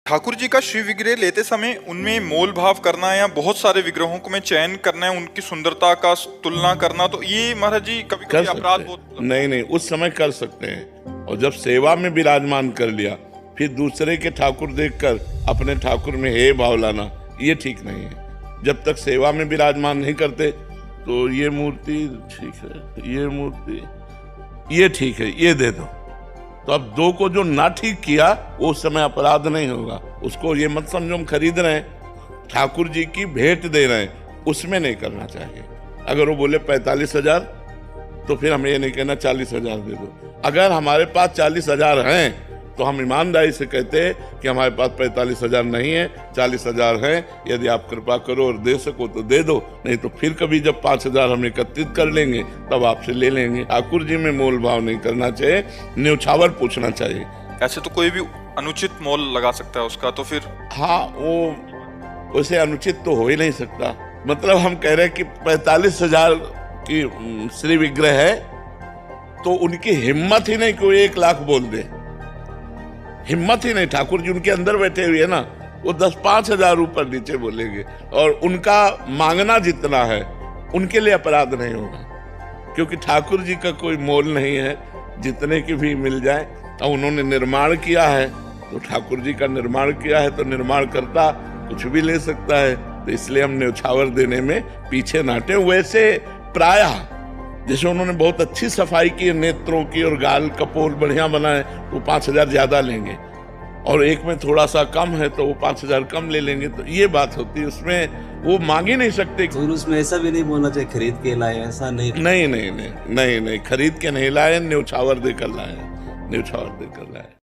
ठाकुर जी का श्री विग्रह लेते समय उनमें मोल भाव करना या बहुत सारे विग्रहों को में चयन करना है, उनकी सुंदरता का तुलना करना, तो ये महाराज जी कभी कभी अपराध बहुत नहीं, उस समय कर सकते हैं। और जब सेवा में विराजमान कर लिया फिर दूसरे के ठाकुर देखकर अपने ठाकुर में हे भाव लाना, ये ठीक नहीं है। जब तक सेवा में विराजमान नहीं करते तो ये मूर्ति ठीक है, ये मूर्ति ये ठीक है, ये दे दो। तो अब दो को जो ना ठीक किया वो उस समय अपराध नहीं होगा। उसको ये मत समझो हम खरीद रहे हैं, ठाकुर जी की भेंट दे रहे हैं, उसमें नहीं करना चाहिए। अगर वो बोले 45,000 तो फिर हमें ये नहीं कहना 40,000 दे दो। अगर हमारे पास 40,000 हैं तो हम ईमानदारी से कहते हैं कि हमारे पास 45,000 नहीं है, 40,000 हैं, यदि आप कृपा करो और दे सको तो दे दो, नहीं तो फिर कभी जब 5,000 हम एकत्रित कर लेंगे तब आपसे ले लेंगे। ठाकुर जी में मोल भाव नहीं करना चाहिए, न्यौछावर पूछना चाहिए। ऐसे तो कोई भी अनुचित मोल लगा सकता है उसका, तो फिर हाँ, वो उसे अनुचित तो हो ही नहीं सकता। मतलब हम कह रहे हैं कि 45,000 की श्री विग्रह है तो उनकी हिम्मत ही नहीं कि वो 1 लाख बोल दे, हिम्मत ही नहीं। ठाकुर जी उनके अंदर बैठे हुए है ना, वो 10-5,000 ऊपर नीचे बोलेंगे और उनका मांगना जितना है उनके लिए अपराध नहीं होगा, क्योंकि ठाकुर जी का कोई मोल नहीं है, जितने की भी मिल जाए। और उन्होंने निर्माण किया है तो ठाकुर जी का निर्माण किया है तो निर्माण करता कुछ भी ले सकता है, तो इसलिए हम न्यौछावर देने में पीछे ना हटे। वैसे प्रायः जैसे उन्होंने बहुत अच्छी सफाई की नेत्रों की और गाल कपोल बढ़िया बनाए तो 5,000 ज्यादा लेंगे, और एक में थोड़ा सा कम है तो वो 5,000 कम ले लेंगे। तो ये बात होती है, उसमें वो मांग ही नहीं सकते। और उसमें ऐसा भी नहीं बोलना चाहिए खरीद के लाए, ऐसा नहीं। नहीं, खरीद के नहीं लाए, न्यौछावर देकर लाए, न्यौछावर देकर लाए।